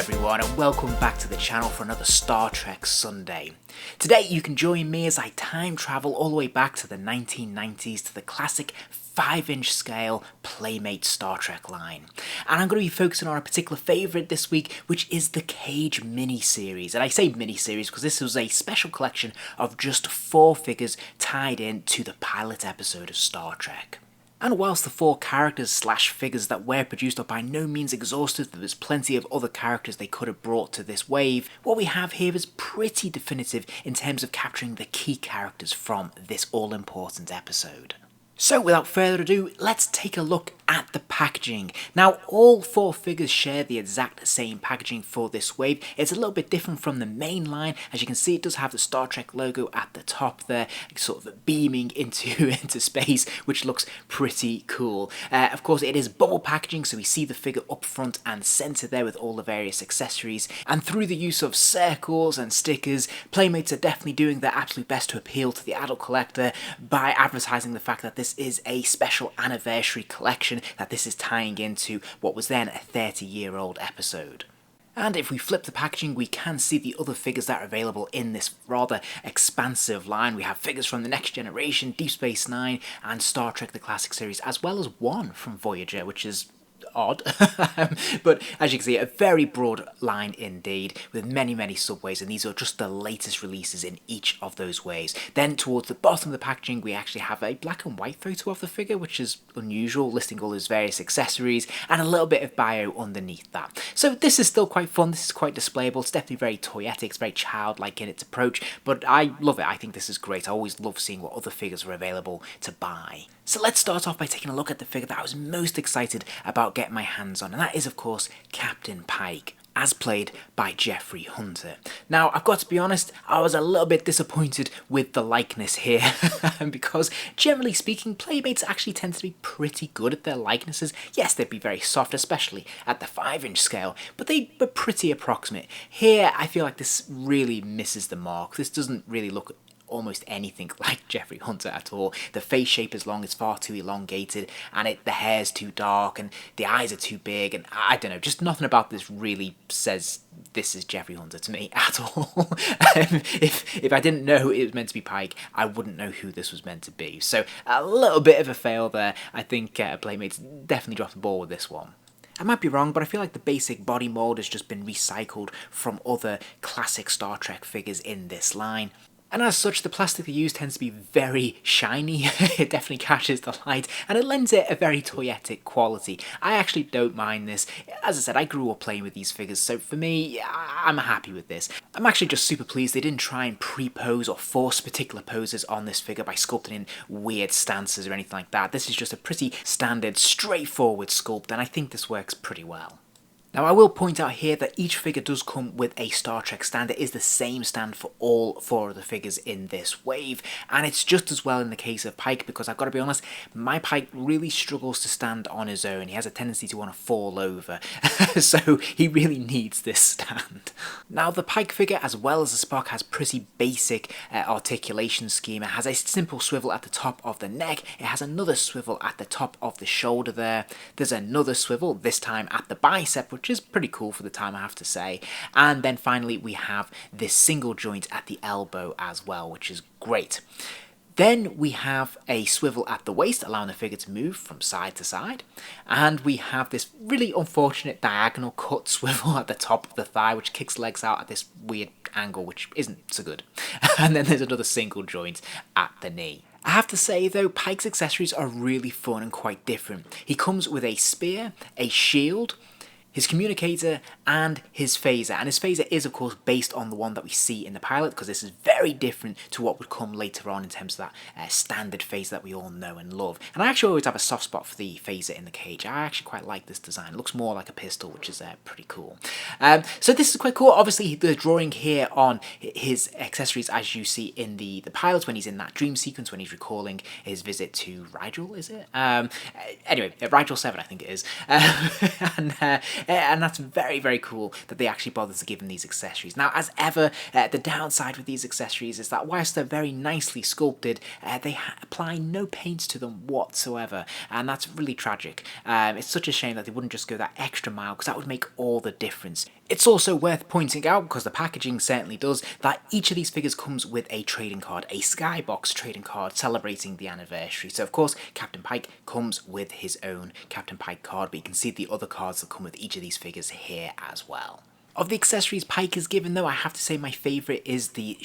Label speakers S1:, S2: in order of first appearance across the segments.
S1: everyone, and welcome back to the channel for another Star Trek Sunday. Today you can join me as I time travel all the way back to the 1990s to the classic 5-inch scale Playmates Star Trek line. And I'm going to be focusing on a particular favourite this week, which is the Cage mini-series. And I say mini-series because this was a special collection of just 4 figures tied in to the pilot episode of Star Trek. And whilst the 4 characters slash figures that were produced are by no means exhaustive, there's plenty of other characters they could have brought to this wave, what we have here is pretty definitive in terms of capturing the key characters from this all-important episode. So without further ado, let's take a look at the packaging. Now, all 4 figures share the exact same packaging for this wave. It's a little bit different from the main line. As you can see, it does have the Star Trek logo at the top there, sort of beaming into space, which looks pretty cool. Of course, it is bubble packaging, so we see the figure up front and centre there with all the various accessories. And through the use of circles and stickers, Playmates are definitely doing their absolute best to appeal to the adult collector by advertising the fact that this is a special anniversary collection, that this is tying into what was then a 30-year-old episode. And if we flip the packaging, we can see the other figures that are available in this rather expansive line. We have figures from The Next Generation, Deep Space Nine, and Star Trek The Classic Series, as well as one from Voyager, which is odd. But as you can see, a very broad line indeed, with many subways, and these are just the latest releases in each of those ways. Then towards the bottom of the packaging, we actually have a black and white photo of the figure, which is unusual, listing all those various accessories, and a little bit of bio underneath that. So this is still quite fun, this is quite displayable, it's definitely very toyetic, it's very childlike in its approach, but I love it. I think this is great. I always love seeing what other figures are available to buy. So let's start off by taking a look at the figure that I was most excited about getting my hands on, and that is of course Captain Pike, as played by Jeffrey Hunter. Now, I've got to be honest, I was a little bit disappointed with the likeness here, because generally speaking, Playmates actually tend to be pretty good at their likenesses. Yes, they'd be very soft, especially at the 5-inch scale, but they were pretty approximate. Here, I feel like this really misses the mark. This doesn't really look almost anything like Jeffrey Hunter at all. The face shape is long, it's far too elongated, and the hair's too dark, and the eyes are too big, and I don't know, just nothing about this really says this is Jeffrey Hunter to me at all. If I didn't know it was meant to be Pike, I wouldn't know who this was meant to be. So a little bit of a fail there. I think Playmates definitely dropped the ball with this one. I might be wrong, but I feel like the basic body mould has just been recycled from other classic Star Trek figures in this line. And as such, the plastic they use tends to be very shiny. It definitely catches the light, and it lends it a very toyetic quality. I actually don't mind this. As I said, I grew up playing with these figures, so for me, I'm happy with this. I'm actually just super pleased they didn't try and pre-pose or force particular poses on this figure by sculpting in weird stances or anything like that. This is just a pretty standard, straightforward sculpt, and I think this works pretty well. Now, I will point out here that each figure does come with a Star Trek stand. It is the same stand for all 4 of the figures in this wave, and it's just as well in the case of Pike, because I've got to be honest, my Pike really struggles to stand on his own. He has a tendency to want to fall over, so he really needs this stand. Now, the Pike figure, as well as the Spock, has pretty basic articulation scheme. It has a simple swivel at the top of the neck, it has another swivel at the top of the shoulder there, there's another swivel, this time at the bicep, which is pretty cool for the time, I have to say. And then finally we have this single joint at the elbow as well, which is great. Then we have a swivel at the waist, allowing the figure to move from side to side. And we have this really unfortunate diagonal cut swivel at the top of the thigh, which kicks legs out at this weird angle, which isn't so good. And then there's another single joint at the knee. I have to say though, Pike's accessories are really fun and quite different. He comes with a spear, a shield, his communicator, and his phaser. And his phaser is of course based on the one that we see in the pilot, because this is very different to what would come later on in terms of that standard phaser that we all know and love. And I actually always have a soft spot for the phaser in the Cage. I actually quite like this design. It looks more like a pistol, which is pretty cool. So this is quite cool. Obviously the drawing here on his accessories, as you see in the pilot, when he's in that dream sequence, when he's recalling his visit to Rigel, is it? Anyway, Rigel 7 I think it is. And that's very cool that they actually bothered to give him these accessories. Now, as ever, the downside with these accessories is that whilst they're very nicely sculpted, they apply no paint to them whatsoever, and that's really tragic. It's such a shame that they wouldn't just go that extra mile, because that would make all the difference. It's also worth pointing out, because the packaging certainly does, that each of these figures comes with a trading card, a Skybox trading card celebrating the anniversary. So of course, Captain Pike comes with his own Captain Pike card, but you can see the other cards that come with each of these figures here as well. Of the accessories Pike is given, though, I have to say my favourite is the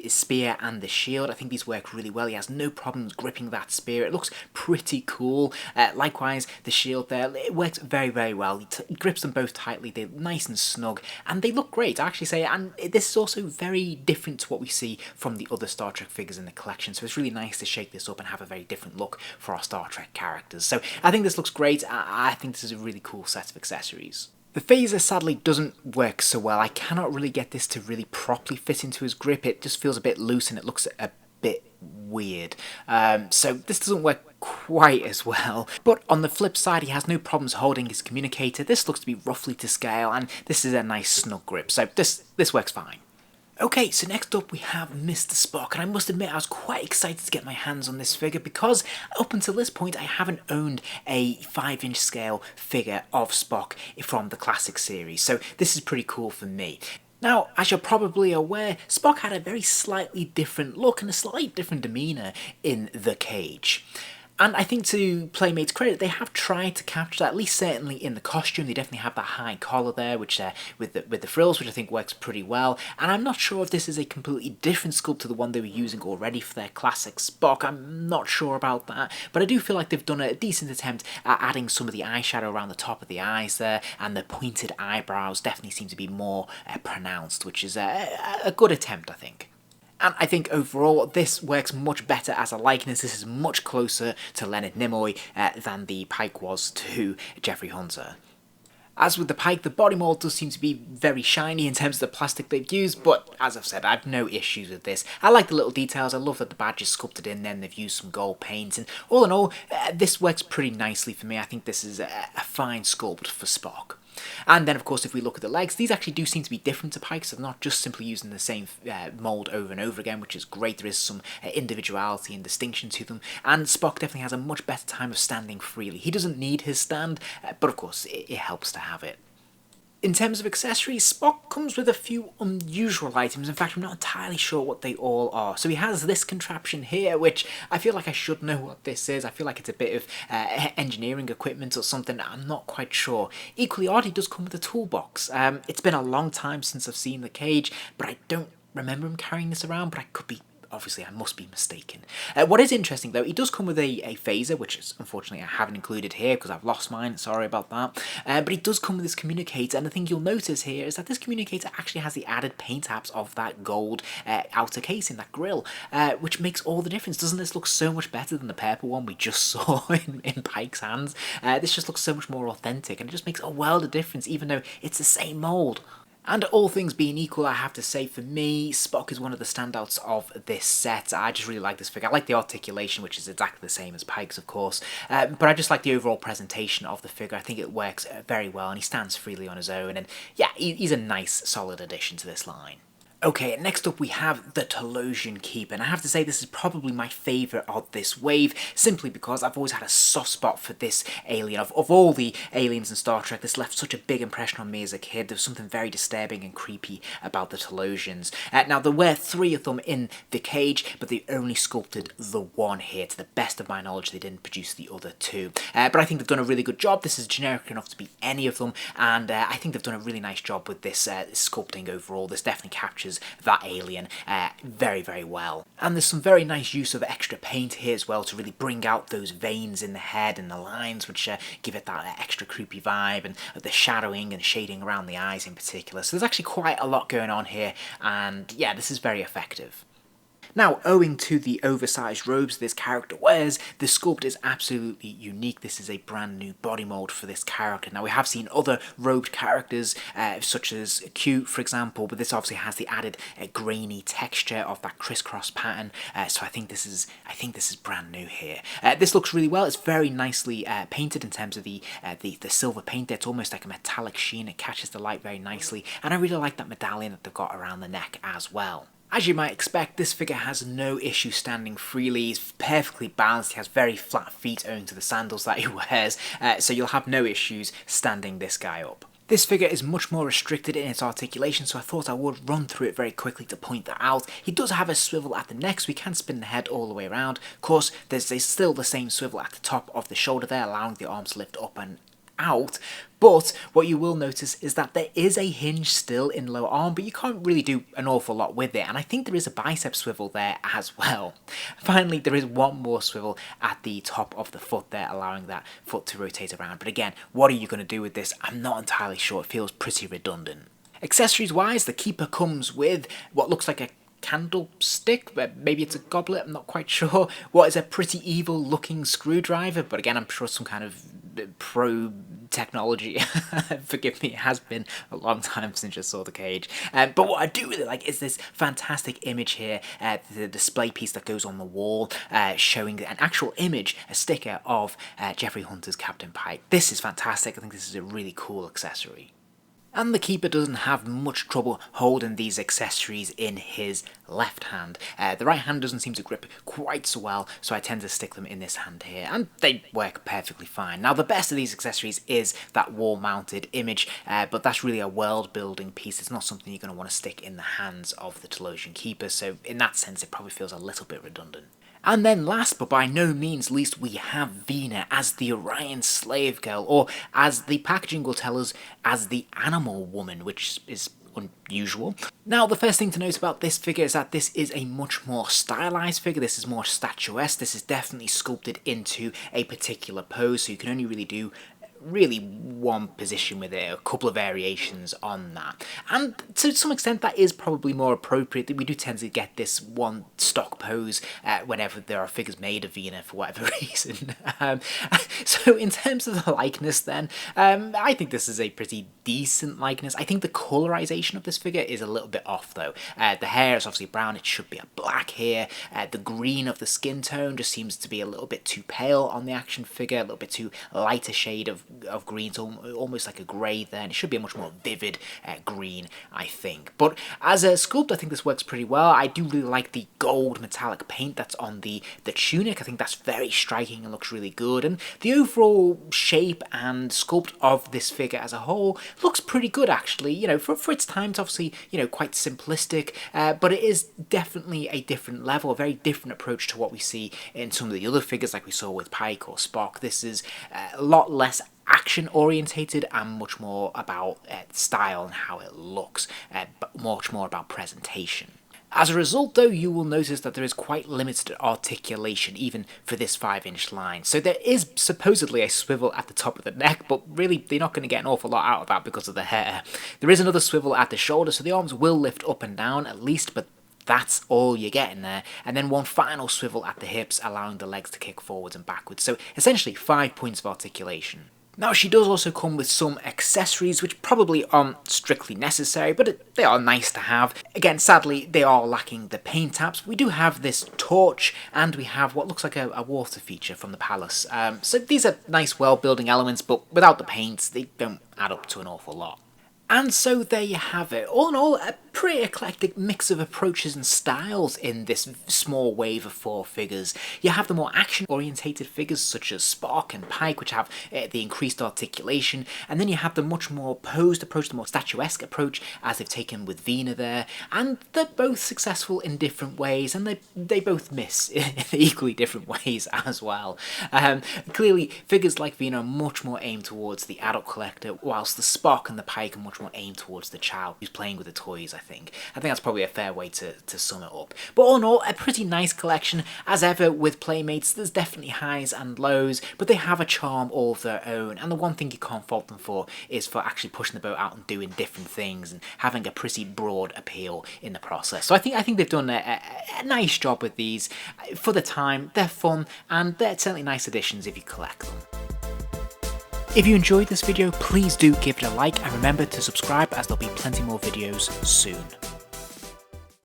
S1: spear and the shield. I think these work really well. He has no problems gripping that spear. It looks pretty cool. Likewise, the shield there, it works very, very well. He grips them both tightly. They're nice and snug, and they look great, I actually say. And this is also very different to what we see from the other Star Trek figures in the collection, so it's really nice to shake this up and have a very different look for our Star Trek characters. So I think this looks great. I think this is a really cool set of accessories. The phaser sadly doesn't work so well. I cannot really get this to really properly fit into his grip. It just feels a bit loose and it looks a bit weird. So this doesn't work quite as well. But on the flip side, he has no problems holding his communicator. This looks to be roughly to scale, and this is a nice snug grip. So this works fine. Okay, so next up we have Mr. Spock, and I must admit I was quite excited to get my hands on this figure because up until this point I haven't owned a 5-inch scale figure of Spock from the classic series, so this is pretty cool for me. Now, as you're probably aware, Spock had a very slightly different look and a slightly different demeanour in The Cage. And I think to Playmates' credit, they have tried to capture that, at least certainly in the costume. They definitely have that high collar there, which with the frills, which I think works pretty well. And I'm not sure if this is a completely different sculpt to the one they were using already for their classic Spock. I'm not sure about that, but I do feel like they've done a decent attempt at adding some of the eyeshadow around the top of the eyes there, and the pointed eyebrows definitely seem to be more pronounced, which is a good attempt, I think. And I think overall this works much better as a likeness. This is much closer to Leonard Nimoy than the Pike was to Jeffrey Hunter. As with the Pike, the body mold does seem to be very shiny in terms of the plastic they've used, but as I've said, I have no issues with this. I like the little details. I love that the badge is sculpted in there and they've used some gold paint, and all in all, this works pretty nicely for me. I think this is a fine sculpt for Spock. And then of course if we look at the legs, these actually do seem to be different to Pike's. They're not just simply using the same mould over and over again, which is great. There is some individuality and distinction to them, and Spock definitely has a much better time of standing freely. He doesn't need his stand, but of course it helps to have it. In terms of accessories, Spock comes with a few unusual items. In fact, I'm not entirely sure what they all are. So he has this contraption here, which I feel like I should know what this is. I feel like it's a bit of engineering equipment or something. I'm not quite sure. Equally odd, he does come with a toolbox. It's been a long time since I've seen The Cage, but I don't remember him carrying this around, but I could be... Obviously, I must be mistaken. What is interesting, though, he does come with a phaser, which is, unfortunately I haven't included here because I've lost mine. Sorry about that. But he does come with this communicator, and the thing you'll notice here is that this communicator actually has the added paint apps of that gold outer casing, that grille, which makes all the difference. Doesn't this look so much better than the purple one we just saw in Pike's hands? This just looks so much more authentic, and it just makes a world of difference, even though it's the same mould. And all things being equal, I have to say, for me, Spock is one of the standouts of this set. I just really like this figure. I like the articulation, which is exactly the same as Pike's, of course. But I just like the overall presentation of the figure. I think it works very well, and he stands freely on his own. And yeah, he's a nice, solid addition to this line. Okay, next up we have the Talosian Keeper, and I have to say this is probably my favourite of this wave, simply because I've always had a soft spot for this alien. Of all the aliens in Star Trek, this left such a big impression on me as a kid. There was something very disturbing and creepy about the Talosians. Now, there were 3 of them in The Cage, but they only sculpted the one here. To the best of my knowledge, they didn't produce the other 2. But I think they've done a really good job. This is generic enough to be any of them, and I think they've done a really nice job with this sculpting overall. This definitely captures that alien very, very well. And there's some very nice use of extra paint here as well to really bring out those veins in the head and the lines, which give it that extra creepy vibe, and the shadowing and shading around the eyes in particular. So there's actually quite a lot going on here, and yeah, this is very effective. Now, owing to the oversized robes this character wears, the sculpt is absolutely unique. This is a brand new body mold for this character. Now, we have seen other robed characters, such as Q, for example, but this obviously has the added grainy texture of that crisscross pattern. So I think this is brand new here. This looks really well. It's very nicely painted in terms of the silver paint. It's almost like a metallic sheen. It catches the light very nicely, and I really like that medallion that they've got around the neck as well. As you might expect, this figure has no issue standing freely. He's perfectly balanced. He has very flat feet owing to the sandals that he wears, so you'll have no issues standing this guy up. This figure is much more restricted in its articulation, so I thought I would run through it very quickly to point that out. He does have a swivel at the neck, so we can spin the head all the way around. Of course, there's still the same swivel at the top of the shoulder there, allowing the arms to lift up and out, but what you will notice is that there is a hinge still in lower arm, but you can't really do an awful lot with it, and I think there is a bicep swivel there as well. Finally, there is one more swivel at the top of the foot there, allowing that foot to rotate around, but again, what are you going to do with this? I'm not entirely sure. It feels pretty redundant. Accessories wise, the keeper comes with what looks like a candlestick, but maybe it's a goblet, I'm not quite sure. What is a pretty evil looking screwdriver, but again, I'm sure some kind of pro technology. Forgive me, it has been a long time since I saw the cage. But what I do really like is this fantastic image here, the display piece that goes on the wall, showing an actual image, a sticker of Jeffrey Hunter's Captain Pike. This is fantastic. I think this is a really cool accessory. And the keeper doesn't have much trouble holding these accessories in his left hand. The right hand doesn't seem to grip quite so well, so I tend to stick them in this hand here, and they work perfectly fine. Now, the best of these accessories is that wall-mounted image, but that's really a world-building piece. It's not something you're going to want to stick in the hands of the Telosian keeper, so in that sense, it probably feels a little bit redundant. And then last but by no means least, we have Veena as the Orion slave girl, or as the packaging will tell us, as the animal woman, which is unusual. Now, the first thing to note about this figure is that this is a much more stylized figure. This is more statuesque. This is definitely sculpted into a particular pose, so you can only really do one position with it, a couple of variations on that, and to some extent that is probably more appropriate. That we do tend to get this one stock pose whenever there are figures made of Veena for whatever reason. So in terms of the likeness then, I think this is a pretty decent likeness. I think the colorization of this figure is a little bit off though. The hair is obviously brown, it should be a black here. The green of the skin tone just seems to be a little bit too pale on the action figure, a little bit too lighter shade of green, so almost like a grey there, and it should be a much more vivid green, I think. But as a sculpt, I think this works pretty well. I do really like the gold metallic paint that's on the tunic. I think that's very striking and looks really good, and the overall shape and sculpt of this figure as a whole looks pretty good actually. You know, for its time, it's obviously, you know, quite simplistic, but it is definitely a different level, a very different approach to what we see in some of the other figures like we saw with Pike or Spock. This is a lot less action orientated and much more about style and how it looks, but much more about presentation. As a result though, you will notice that there is quite limited articulation even for this 5-inch line. So there is supposedly a swivel at the top of the neck, but really they're not going to get an awful lot out of that because of the hair. There is another swivel at the shoulder, so the arms will lift up and down at least, but that's all you're getting there. And then one final swivel at the hips, allowing the legs to kick forwards and backwards. So essentially 5 points of articulation. Now, she does also come with some accessories which probably aren't strictly necessary, but they are nice to have. Again, sadly, they are lacking the paint taps. We do have this torch, and we have what looks like a water feature from the palace. So these are nice world-building elements, but without the paints, they don't add up to an awful lot. And so there you have it. All in all, a pretty eclectic mix of approaches and styles in this small wave of 4 figures. You have the more action-orientated figures such as Spock and Pike, which have the increased articulation, and then you have the much more posed approach, the more statuesque approach, as they've taken with Veena there, and they're both successful in different ways, and they both miss in equally different ways as well. Clearly, figures like Veena are much more aimed towards the adult collector, whilst the Spock and the Pike are much more aimed towards the child who's playing with the toys, I think that's probably a fair way to sum it up. But all in all, a pretty nice collection. As ever with Playmates, there's definitely highs and lows, but they have a charm all of their own, and the one thing you can't fault them for is for actually pushing the boat out and doing different things and having a pretty broad appeal in the process. So I think they've done a nice job with these. For the time, they're fun, and they're certainly nice additions if you collect them. If you enjoyed this video, please do give it a like, and remember to subscribe as there'll be plenty more videos soon.